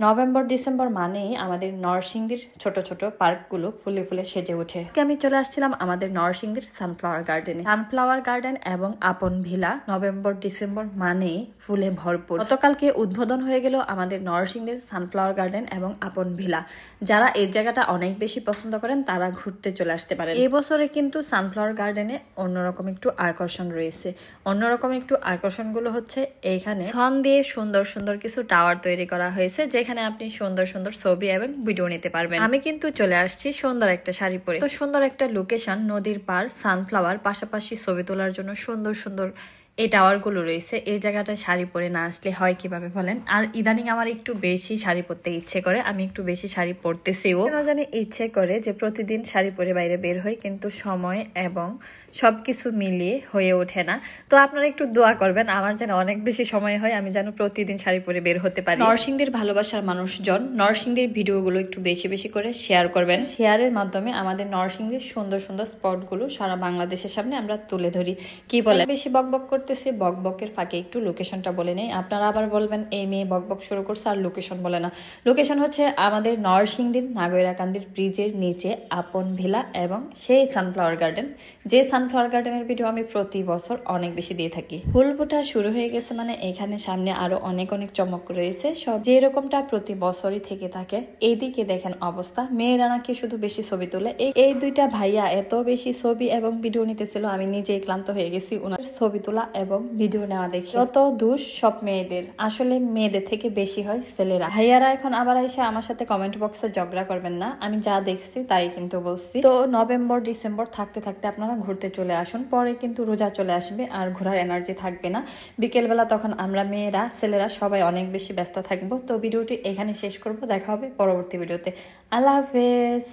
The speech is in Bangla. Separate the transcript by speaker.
Speaker 1: নভেম্বর ডিসেম্বর মানেই আমাদের নরসিংদীর ছোট ছোট পার্কগুলো ফুলে ফুলে সেজে ওঠে। আজকে আমি চলে আসছিলাম আমাদের নরসিংদীর সানফ্লাওয়ার গার্ডেনে। সানফ্লাওয়ার গার্ডেন এবং আপন ভিলা নভেম্বর ডিসেম্বর মানেই ফুলে ভরপুর। গতকালকে উদ্বোধন হয়ে গেল আমাদের নরসিংদীর সানফ্লাওয়ার গার্ডেন এবং আপন ভিলা। যারা এই জায়গাটা অনেক বেশি পছন্দ করেন তারা ঘুরতে চলে আসতে পারেন। এই বছরে কিন্তু সানফ্লাওয়ার গার্ডেনে অন্যরকম একটু আকর্ষণ রয়েছে। অন্যরকম একটু আকর্ষণগুলো হচ্ছে এইখানে ছন দিয়ে সুন্দর সুন্দর কিছু টাওয়ার তৈরি করা হয়েছে, যেখানে আপনি সুন্দর সুন্দর ছবি এবং ভিডিও নিতে পারবেন। আমি কিন্তু চলে আসছি সুন্দর একটা শাড়ি পরে। তো সুন্দর একটা লোকেশন, নদীর পার, সানফ্লাওয়ার, পাশাপাশি ছবি তোলার জন্য সুন্দর সুন্দর এই টাওয়ার গুলো রয়েছে। এই জায়গাটায় শাড়ি পরে না আসলে হয় কিভাবে বলেন? আর ইদানিং আমার একটু বেশি শাড়ি পরতে ইচ্ছে করে, আমি একটু বেশি শাড়ি পরতেছিও। কেন জানি ইচ্ছে করে যে প্রতিদিন শাড়ি পরে বাইরে বের হই, কিন্তু সময় এবং সবকিছু মিলিয়ে হয়ে ওঠে না। তো আপনারা একটু দোয়া করবেন আমার যেন অনেক বেশি সময় হয়, আমি যেন প্রতিদিন শাড়ি পরে বের হতে পারি। নরসিংদীর ভালোবাসার মানুষজন নরসিংদীর ভিডিওগুলো একটু বেশি বেশি করে শেয়ার করবেন। শেয়ারের মাধ্যমে আমাদের নরসিংদীর সুন্দর সুন্দর স্পটগুলো সারা বাংলাদেশের সামনে আমরা তুলে ধরি। কি বলে বেশি বকবক করতেছি, বকবকের ফাঁকে একটু লোকেশনটা বলে নেই। আপনারা আবার বলবেন এই মেয়ে বকবক শুরু করছে আর লোকেশন বলে না। লোকেশন হচ্ছে আমাদের নরসিংদীর নাগৈরাকান্দির ব্রিজের নিচে আপন ভিলা এবং সেই সানফ্লাওয়ার গার্ডেন, যে সানফ্লাওয়ার গার্ডেনের ভিডিও আমি প্রতি বছর অনেক বেশি দিয়ে থাকি। ফুল ফোটা শুরু হয়ে গেছে মানে এখানে সামনে আরো অনেক অনেক চমক রয়েছে, সব যে এরকমটা প্রতি বছরই থেকে থাকে। এইদিকে দেখেন অবস্থা, মেয়েরা নাকি শুধু বেশি ছবি তোলে। এই দুইটা ভাইয়া এত বেশি ছবি এবং ভিডিও নিতেছিল, আমি নিজেই ক্লান্ত হয়ে গেছি ওনার ছবি তোলা এবং ভিডিও নেওয়া দেখি। যত দোষ সব মেয়েদের, আসলে মেয়েদের থেকে বেশি হয় ছেলেরা। ভাইয়ারা এখন আবার এসে আমার সাথে কমেন্ট বক্সে ঝগড়া করবেন না, আমি যা দেখছি তাই কিন্তু বলছি। তো নভেম্বর ডিসেম্বর থাকতে থাকতে আপনারা ঘুরতে চলে আসুন, পরে কিন্তু রোজা চলে আসবে আর ঘোরার এনার্জি থাকবে না। বিকেলবেলা তখন আমরা মেয়েরা ছেলেরা সবাই অনেক বেশি ব্যস্ত থাকবো। তো ভিডিওটি এখানে শেষ করব, দেখা হবে পরবর্তী ভিডিওতে। আল্লাহ হাফেজ।